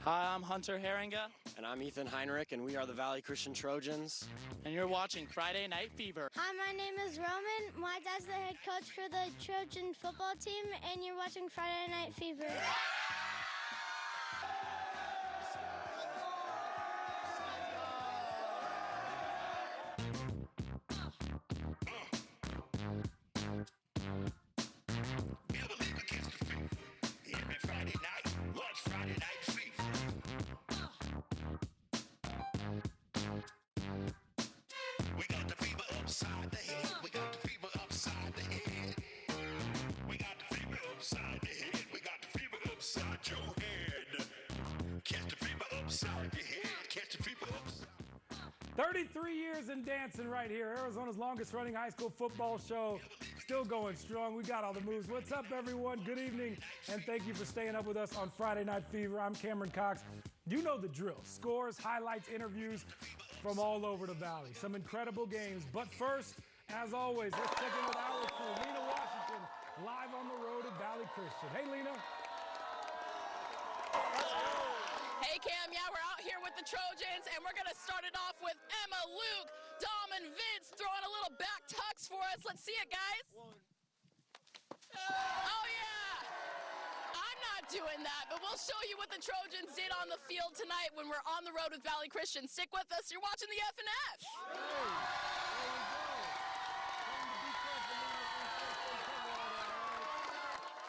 Hi, I'm Hunter Herringa. And I'm Ethan Heinrich, and we are the Valley Christian Trojans. And you're watching Friday Night Fever. Hi, my name is Roman. My dad's the head coach for the Trojan football team, and you're watching Friday Night Fever. Your head. Catch the fever upside your head. Catch the fever upside. 33 years in dancing right here. Arizona's longest running high school football show. Still going strong. We got all the moves. What's up, everyone? Good evening, and thank you for staying up with us on Friday Night Fever. I'm Cameron Cox. You know the drill. Scores, highlights, interviews from all over the Valley. Some incredible games. But first, as always, let's check in with our crew, Lena Washington, live on the road at Valley Christian. Hey, Lena. Hey, Cam, yeah, we're out here with the Trojans, and we're going to start it off with Emma, Luke, Dom, and Vince throwing a little back tucks for us. Let's see it, guys. Oh, yeah. I'm not doing that, but we'll show you what the Trojans did on the field tonight when we're on the road with Valley Christian. Stick with us. You're watching the F&F.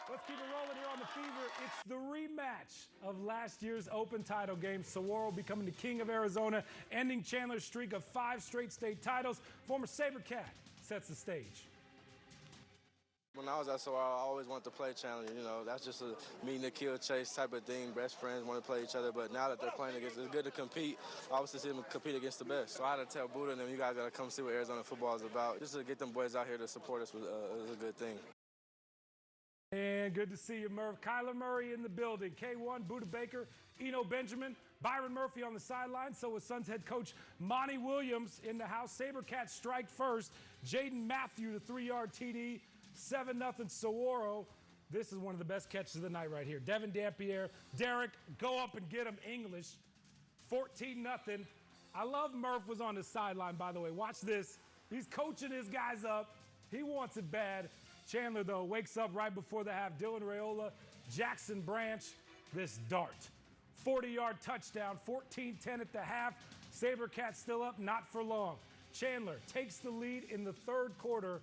Let's keep it rolling here on the Fever. It's the rematch of last year's open title game. Saguaro becoming the king of Arizona, ending Chandler's streak of 5 straight state titles. Former SaberCat sets the stage. When I was at Saguaro, I always wanted to play Chandler. You know, that's just a meeting to kill chase type of thing. Best friends want to play each other, but now that they're playing against, it's good to compete. I obviously see them compete against the best. So I had to tell Buddha and them, you guys got to come see what Arizona football is about. Just to get them boys out here to support us was a good thing. And good to see you, Murph. Kyler Murray in the building. K1, Buddha Baker, Eno Benjamin, Byron Murphy on the sideline. So was Suns head coach Monty Williams in the house. SaberCats strike first. Jaden Matthew, the 3-yard TD. 7-0 Saguaro. This is one of the best catches of the night right here. Devin Dampier, Derek, go up and get him English. 14-0. I love Murph was on the sideline, by the way. Watch this. He's coaching his guys up. He wants it bad. Chandler, though, wakes up right before the half. Dylan Rayola, Jackson Branch, this dart. 40-yard touchdown, 14-10 at the half. SaberCats still up, not for long. Chandler takes the lead in the third quarter.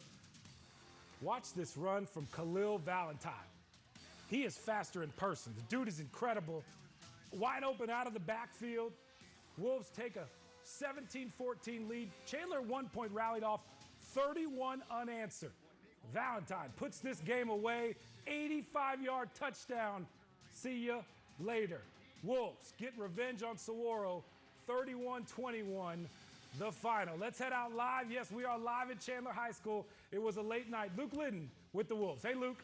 Watch this run from Khalil Valentine. He is faster in person. The dude is incredible. Wide open out of the backfield. Wolves take a 17-14 lead. Chandler 1-point rallied off 31 unanswered. Valentine puts this game away. 85-yard touchdown. See ya later. Wolves get revenge on Saguaro. 31-21, the final. Let's head out live. Yes, we are live at Chandler High School. It was a late night. Luke Litton with the Wolves. Hey, Luke.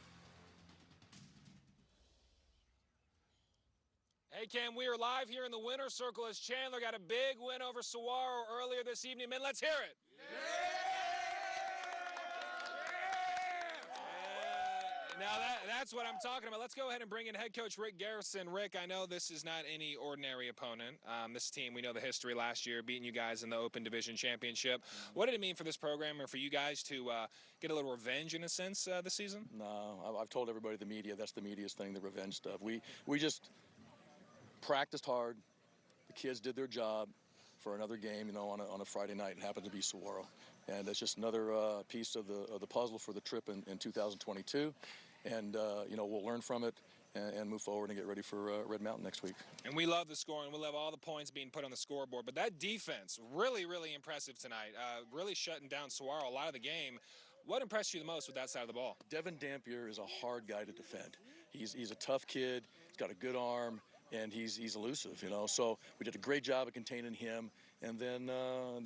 Hey, Cam, we are live here in the winner's circle as Chandler got a big win over Saguaro earlier this evening. Man, let's hear it. Now that's what I'm talking about. Let's go ahead and bring in head coach Rick Garrison. Rick, I know this is not any ordinary opponent. This team, we know the history last year, beating you guys in the Open Division Championship. What did it mean for this program or for you guys to get a little revenge in a sense this season? No, I've told everybody the media, that's the media's thing, the revenge stuff. We just practiced hard. The kids did their job for another game, you know, on a Friday night. It happened to be Saguaro. And it's just another piece of the puzzle for the trip in 2022. And, you know, we'll learn from it and move forward and get ready for Red Mountain next week. And we love the scoring. We love all the points being put on the scoreboard. But that defense, really, really impressive tonight. Really shutting down Saguaro a lot of the game. What impressed you the most with that side of the ball? Devin Dampier is a hard guy to defend. He's a tough kid. He's got a good arm, and he's elusive, you know. So we did a great job of containing him. And then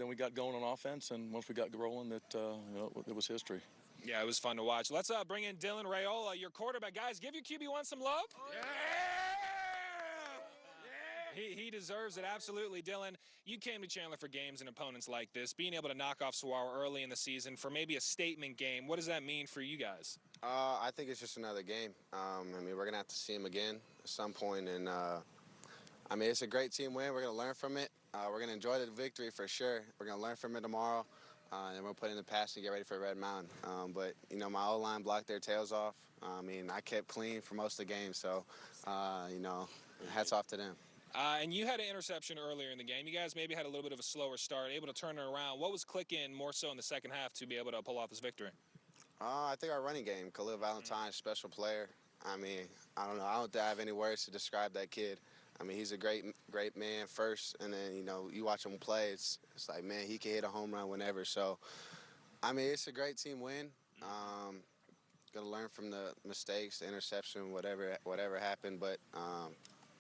we got going on offense. And once we got rolling, you know, it was history. Yeah, it was fun to watch. Let's bring in Dylan Rayola, your quarterback. Guys, give your QB1 some love. Yeah! He deserves it, absolutely. Dylan, you came to Chandler for games and opponents like this. Being able to knock off Saguaro early in the season for maybe a statement game, what does that mean for you guys? I think it's just another game. I mean, we're going to have to see him again at some point, and I mean, it's a great team win. We're going to learn from it. We're going to enjoy the victory for sure. We're going to learn from it tomorrow. And we'll put in the pass and get ready for Red Mountain. But, you know, my O-line blocked their tails off. I mean, I kept clean for most of the game. So, you know, hats off to them. And you had an interception earlier in the game. You guys maybe had a little bit of a slower start, able to turn it around. What was clicking more so in the second half to be able to pull off this victory? I think our running game, Khalil Valentine, special player. I mean, I don't know. I don't think I have any words to describe that kid. I mean, he's a great man first, and then, you know, you watch him play, it's like, man, he can hit a home run whenever. So, I mean, it's a great team win. Going to learn from the mistakes, the interception, whatever happened, but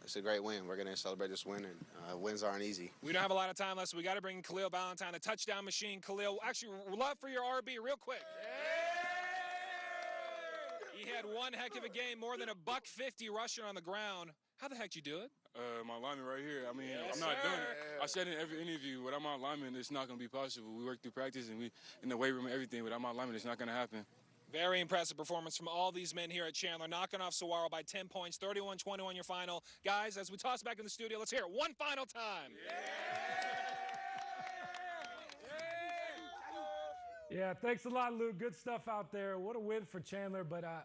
it's a great win. We're going to celebrate this win, and wins aren't easy. We don't have a lot of time left, so we got to bring Khalil Valentine, the touchdown machine. Khalil, actually, love for your RB real quick. He had one heck of a game, more than $150 rushing on the ground. How the heck did you do it? My lineman right here. I mean, Yes, I'm not sir. done. I said in every interview, without my lineman, it's not going to be possible. We work through practice and we in the weight room and everything. Without my lineman, it's not going to happen. Very impressive performance from all these men here at Chandler, knocking off Saguaro by 10 points, 31-21 your final. Guys, as we toss back in the studio, let's hear it one final time. Yeah, thanks a lot, Luke. Good stuff out there. What a win for Chandler, but I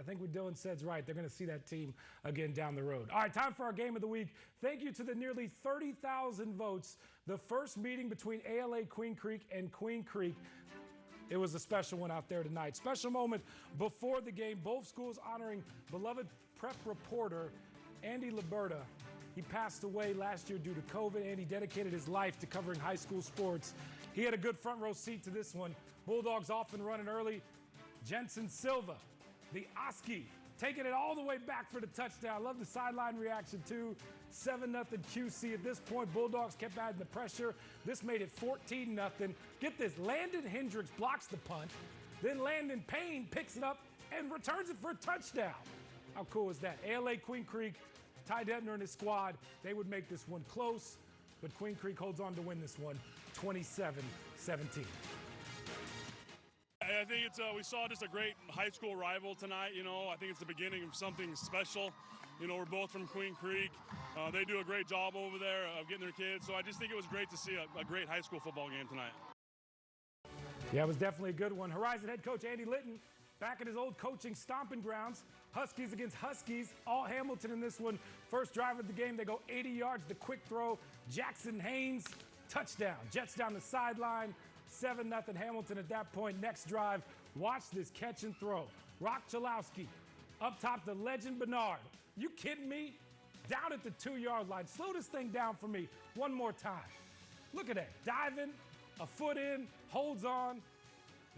think what Dylan said's right. They're going to see that team again down the road. All right, time for our game of the week. Thank you to the nearly 30,000 votes. The first meeting between ALA Queen Creek and Queen Creek. It was a special one out there tonight. Special moment before the game. Both schools honoring beloved prep reporter Andy Liberta. He passed away last year due to COVID. Andy dedicated his life to covering high school sports. He had a good front row seat to this one. Bulldogs off and running early. Jensen Silva, the Oski, taking it all the way back for the touchdown. Love the sideline reaction too. 7-0 QC at this point. Bulldogs kept adding the pressure. This made it 14-0. Get this, Landon Hendricks blocks the punt. Then Landon Payne picks it up and returns it for a touchdown. How cool is that? ALA Queen Creek, Ty Detmer and his squad, they would make this one close, but Queen Creek holds on to win this one 27-17. I think we saw just a great high school rival tonight. You know, I think it's the beginning of something special. You know, we're both from Queen Creek. They do a great job over there of getting their kids. So I just think it was great to see a great high school football game tonight. Yeah, it was definitely a good one. Horizon head coach Andy Litton back at his old coaching stomping grounds. Huskies against Huskies. All Hamilton in this one. First drive of the game, they go 80 yards. The quick throw, Jackson Haynes, touchdown. Jets down the sideline. 7-0 Hamilton at that point. Next drive, watch this catch and throw. Rock Chalowski up top, the legend Bernard. You kidding me? Down at the 2-yard line. Slow this thing down for me one more time. Look at that. Diving, a foot in, holds on.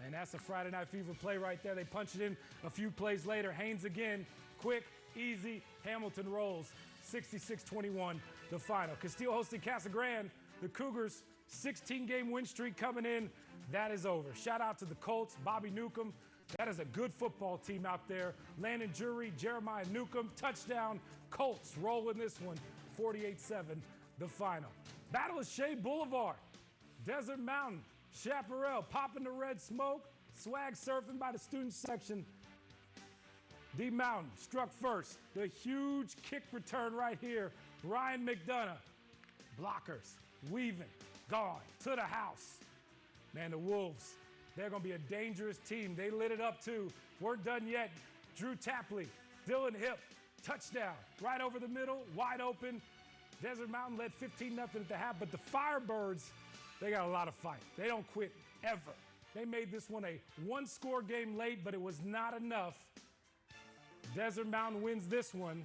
Man, that's a Friday Night Fever play right there. They punch it in a few plays later. Haynes again. Quick, easy. Hamilton rolls. 66-21 the final. Castillo hosting Casa Grande. The Cougars 16-game win streak coming in. That is over. Shout out to the Colts, Bobby Newcomb. That is a good football team out there. Landon Jury, Jeremiah Newcomb, touchdown. Colts rolling this one, 48-7, the final. Battle of Shea Boulevard, Desert Mountain, Chaparral, popping the red smoke, swag surfing by the student section. D Mountain struck first. The huge kick return right here. Ryan McDonough, blockers, weaving. Gone to the house. Man, the Wolves, they're going to be a dangerous team. They lit it up too. Weren't done yet. Drew Tapley, Dylan Hip, touchdown. Right over the middle, wide open. Desert Mountain led 15-0 at the half, but the Firebirds, they got a lot of fight. They don't quit ever. They made this one a one-score game late, but it was not enough. Desert Mountain wins this one.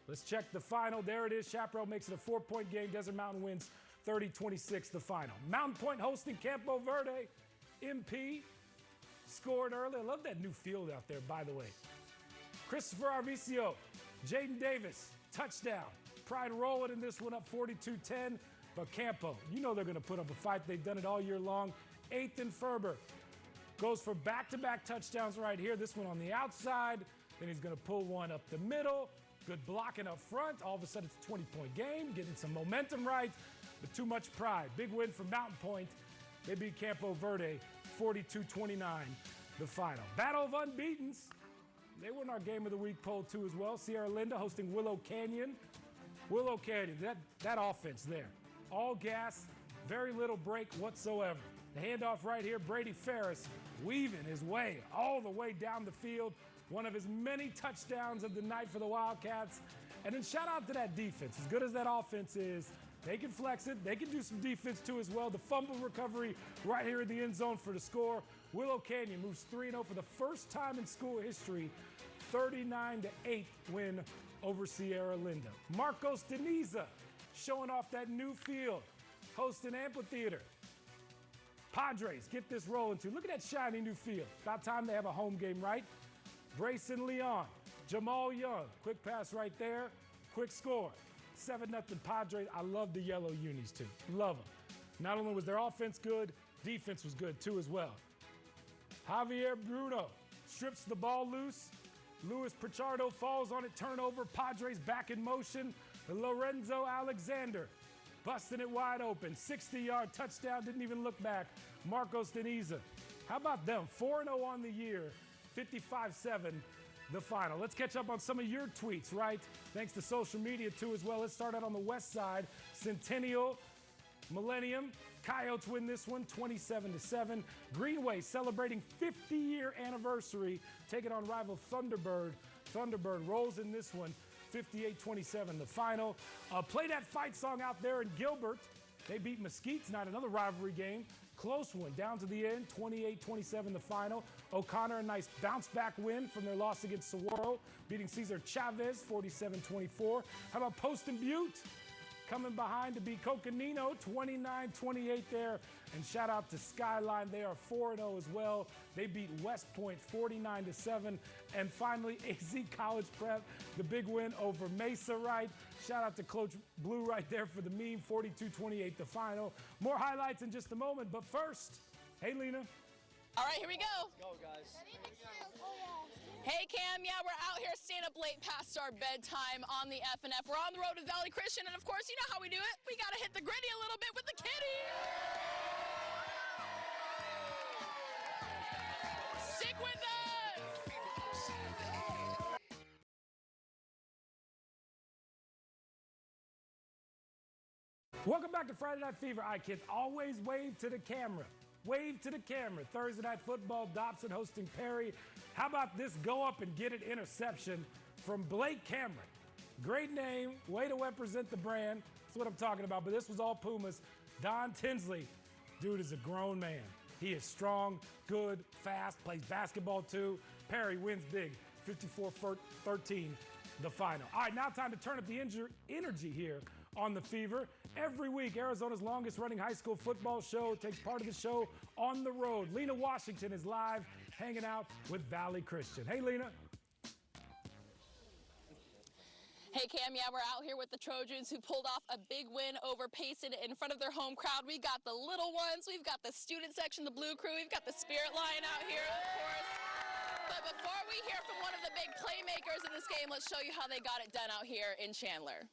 Let's check the final. There it is. Chaparral makes it a 4-point game. Desert Mountain wins 30-26 the final. Mountain Point hosting Campo Verde. MP scored early. I love that new field out there, by the way. Christopher Arvicio, Jaden Davis, touchdown. Pride rolling in this one up 42-10. But Campo, you know they're going to put up a fight. They've done it all year long. Ethan Ferber goes for back-to-back touchdowns right here. This one on the outside. Then he's going to pull one up the middle. Good blocking up front. All of a sudden, it's a 20-point game. Getting some momentum right. But too much pride. Big win for Mountain Point. They beat Campo Verde 42-29, the final. Battle of Unbeatens. They won our Game of the Week poll too as well. Sierra Linda hosting Willow Canyon. Willow Canyon, that offense there. All gas, very little break whatsoever. The handoff right here, Brady Ferris weaving his way all the way down the field. One of his many touchdowns of the night for the Wildcats. And then shout out to that defense. As good as that offense is, they can flex it. They can do some defense too as well. The fumble recovery right here in the end zone for the score. Willow Canyon moves 3-0 for the first time in school history. 39-8 win over Sierra Linda. Marcos Deniza showing off that new field, hosting amphitheater. Padres get this rolling too. Look at that shiny new field. About time they have a home game, right? Brayson Leon, Jamal Young, quick pass right there, quick score. 7-0 Padres. I love the yellow unis too. Love them. Not only was their offense good, defense was good too as well. Javier Bruno strips the ball loose. Luis Pichardo falls on it, turnover. Padres back in motion. Lorenzo Alexander busting it wide open. 60-yard touchdown, didn't even look back. Marcos Deniza. How about them? 4-0 on the year, 55-7 the final. Let's catch up on some of your tweets, right? Thanks to social media too as well. Let's start out on the west side. Centennial, Millennium. Coyotes win this one, 27-7. Greenway celebrating 50-year anniversary, taking on rival Thunderbird. Thunderbird rolls in this one, 58-27 the final. Play that fight song out there in Gilbert. They beat Mesquite tonight, another rivalry game. Close one, down to the end, 28-27 the final. O'Connor, a nice bounce-back win from their loss against Saguaro, beating Cesar Chavez, 47-24. How about Post and Butte? Coming behind to beat Coconino, 29-28 there. And shout out to Skyline, they are 4-0 as well. They beat West Point 49-7. And finally, AZ College Prep, the big win over Mesa, right? Shout out to Coach Blue right there for the meme, 42-28 the final. More highlights in just a moment, but first, hey Lena. All right, here we go. Go, guys. Hey, Cam, yeah, we're out here staying up late past our bedtime on the F&F. We're on the road with Valley Christian, and of course, you know how we do it. We got to hit the gritty a little bit with the kitty. Stick with us. Welcome back to Friday Night Fever. All right, kids, always wave to the camera. Wave to the camera. Thursday Night Football, Dobson hosting Perry. How about this go up and get it interception from Blake Cameron? Great name, way to represent the brand. That's what I'm talking about, but this was all Pumas. Don Tinsley, dude is a grown man. He is strong, good, fast, plays basketball too. Perry wins big, 54-13, the final. All right, now time to turn up the energy here on the Fever. Every week, Arizona's longest running high school football show takes part of the show on the road. Lena Washington is live, hanging out with Valley Christian. Hey, Lena. Hey, Cam, yeah, we're out here with the Trojans who pulled off a big win over Payson in front of their home crowd. We got the little ones, we've got the student section, the Blue Crew, we've got the Spirit Line out here, of course. But before we hear from one of the big playmakers in this game, let's show you how they got it done out here in Chandler.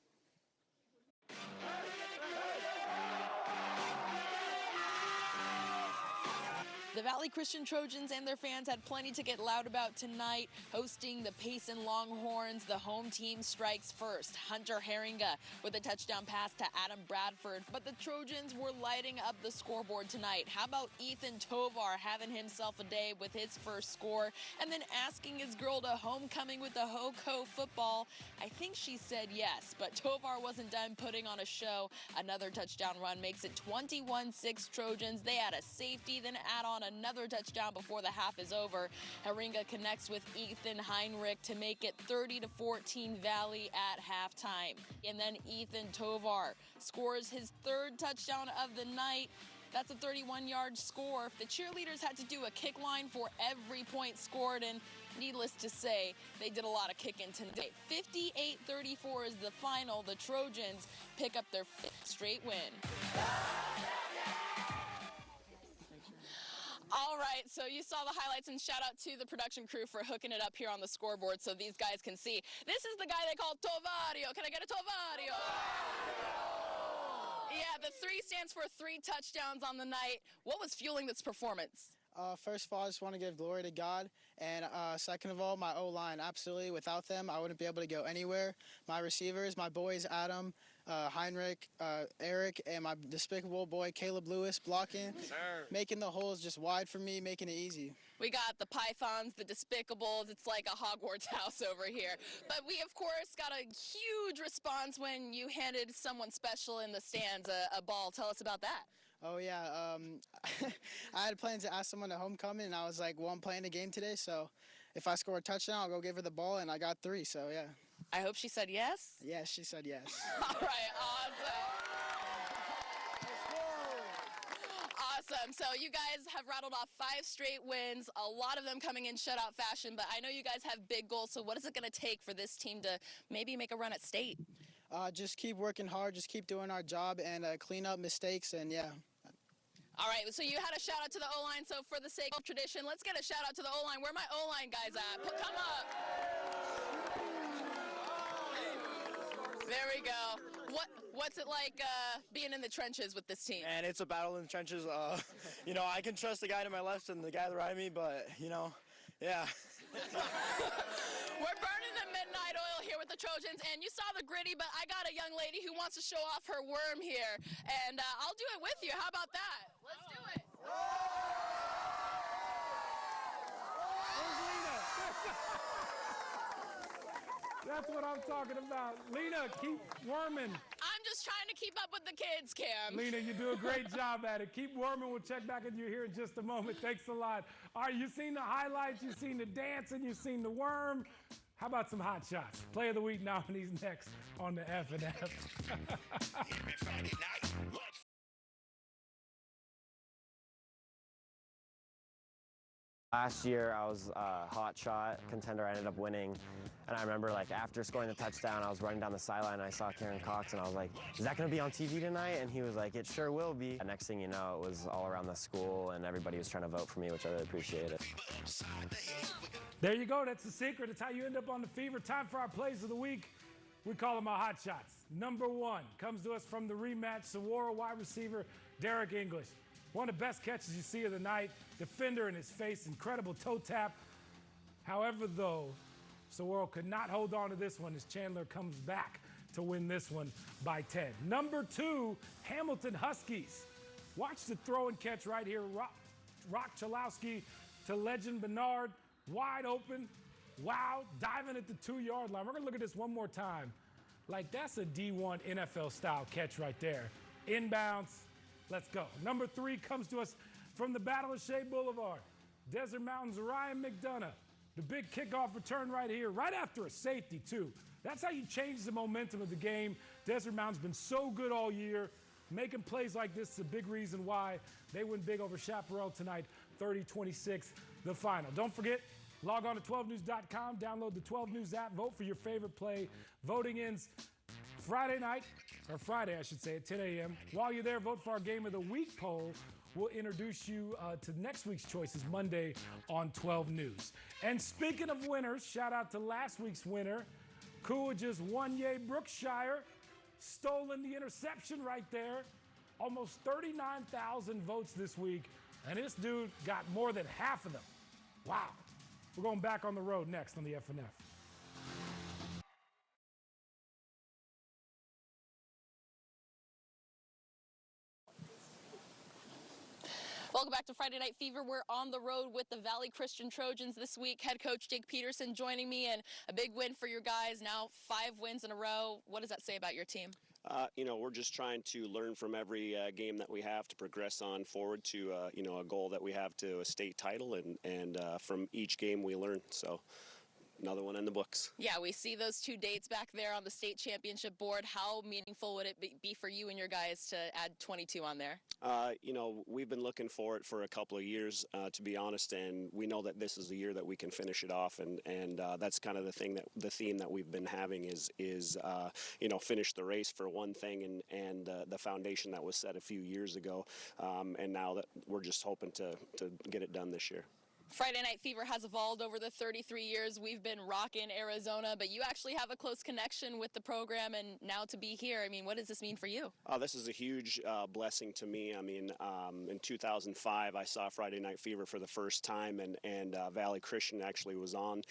The Valley Christian Trojans and their fans had plenty to get loud about tonight, hosting the Payson Longhorns. The home team strikes first. Hunter Herringa with a touchdown pass to Adam Bradford. But the Trojans were lighting up the scoreboard tonight. How about Ethan Tovar having himself a day with his first score and then asking his girl to homecoming with the Hoco football? I think she said yes, but Tovar wasn't done putting on a show. Another touchdown run makes it 21-6 Trojans. They had a safety, then add on another touchdown before the half is over. Herringa connects with Ethan Heinrich to make it 30-14 Valley at halftime. And then Ethan Tovar scores his third touchdown of the night. That's a 31-yard score. The cheerleaders had to do a kick line for every point scored, and needless to say, they did a lot of kicking tonight. 58-34 is the final. The Trojans pick up their fifth straight win. All right, so you saw the highlights, and shout out to the production crew for hooking it up here on the scoreboard so these guys can see. This is the guy they call Tovario. Can I get a Tovario? Yeah, the 3 stands for 3 touchdowns on the night. What was fueling this performance? First of all, I just want to give glory to God. And second of all, my O-line. Absolutely, without them, I wouldn't be able to go anywhere. My receivers, my boys, Adam, Heinrich, Eric, and my despicable boy, Caleb Lewis, blocking, making the holes just wide for me, making it easy. We got the Pythons, the Despicables. It's like a Hogwarts house over here. But we, of course, got a huge response when you handed someone special in the stands a ball. Tell us about that. Oh, yeah. I had plans to ask someone to homecoming, and I was like, well, I'm playing a game today, so if I score a touchdown, I'll go give her the ball, and I got 3, so yeah. I hope she said yes. Yes, she said yes. All right, awesome. Awesome. So you guys have rattled off 5 straight wins, a lot of them coming in shutout fashion, but I know you guys have big goals, so what is it going to take for this team to maybe make a run at state? Just keep working hard, just keep doing our job, and clean up mistakes, and yeah. All right, so you had a shout-out to the O-line, so for the sake of tradition, let's get a shout-out to the O-line. Where are my O-line guys at? Come up. There we go. What's it like being in the trenches with this team? And it's a battle in the trenches. You know, I can trust the guy to my left and the guy behind me, but, you know, yeah. We're burning the midnight oil here with the Trojans, and you saw the gritty, but I got a young lady who wants to show off her worm here, and I'll do it with you. How about that? Let's do it. That's what I'm talking about. Lena, keep worming. I'm just trying to keep up with the kids, Cam. Lena, you do a great job at it. Keep worming. We'll check back with you here in just a moment. Thanks a lot. All right, you've seen the highlights, you've seen the dancing, you've seen the worm. How about some hot shots? Play of the week nominees next on the F&F. Last year, I was a hot shot contender. I ended up winning. And I remember, like, after scoring the touchdown, I was running down the sideline, and I saw Karen Cox, and I was like, is that going to be on TV tonight? And he was like, it sure will be. And next thing you know, it was all around the school, and everybody was trying to vote for me, which I really appreciated. There you go. That's the secret. It's how you end up on the Fever. Time for our plays of the week. We call them our hot shots. Number 1 comes to us from the rematch, Saguaro wide receiver Derek English. One of the best catches you see of the night. Defender in his face, incredible toe tap. However, though, Saguaro could not hold on to this one as Chandler comes back to win this one by 10. Number 2, Hamilton Huskies. Watch the throw and catch right here. Rock Chalowski to Legend Bernard. Wide open. Wow, diving at the 2-yard line. We're going to look at this one more time. Like, that's a D1 NFL-style catch right there. Inbounds. Let's go. Number 3 comes to us from the Battle of Shea Boulevard. Desert Mountain's Ryan McDonough. The big kickoff return right here, right after a safety, too. That's how you change the momentum of the game. Desert Mountain's been so good all year. Making plays like this is a big reason why they win big over Chaparral tonight, 30-26, the final. Don't forget, log on to 12news.com, download the 12 News app, vote for your favorite play. Voting ends Friday night, or Friday, I should say, at 10 a.m. While you're there, vote for our Game of the Week poll. We'll introduce you to next week's choices Monday on 12 News. And speaking of winners, shout out to last week's winner, Coolidge's Wanye Brookshire, stolen the interception right there. Almost 39,000 votes this week, and this dude got more than half of them. Wow. We're going back on the road next on the F&F. Welcome back to Friday Night Fever. We're on the road with the Valley Christian Trojans this week. Head coach Jake Peterson joining me, and a big win for your guys. Now 5 wins in a row. What does that say about your team? You know, we're just trying to learn from every game that we have to progress on forward to, you know, a goal that we have to a state title, and from each game we learn. So another one in the books. Yeah, we see those 2 dates back there on the state championship board. How meaningful would it be for you and your guys to add 22 on there? You know, we've been looking for it for a couple of years, to be honest, and we know that this is the year that we can finish it off, and that's kind of the theme that we've been having is you know, finish the race for one thing, and the foundation that was set a few years ago, and now that we're just hoping to get it done this year. Friday Night Fever has evolved over the 33 years we've been rocking Arizona, but you actually have a close connection with the program, and now to be here, I mean, what does this mean for you? This is a huge blessing to me. I mean, in 2005, I saw Friday Night Fever for the first time, and Valley Christian actually was on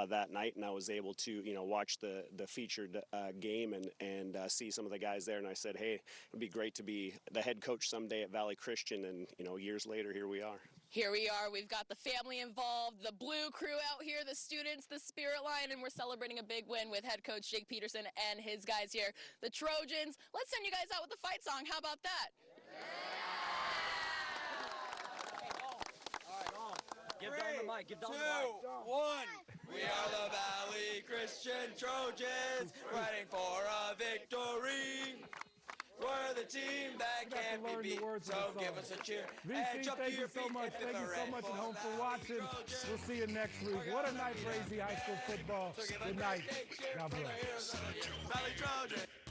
that night, and I was able to, watch the featured game and see some of the guys there, and I said, hey, it'd be great to be the head coach someday at Valley Christian, and, years later, here we are. Here we are. We've got the family involved, the blue crew out here, the students, the spirit line, and we're celebrating a big win with head coach Jake Peterson and his guys here, the Trojans. Let's send you guys out with the fight song. How about that? Give Don the mic. Give Don the mic. 2, 1. We are the Valley Christian Trojans, fighting for a victory. We're the team that can't be beat, so give us a cheer. VC, thank you so much. Thank you so much at home for watching. We'll see you next week. What a night for AZ High School football. Good night. God bless. Valley Trojans.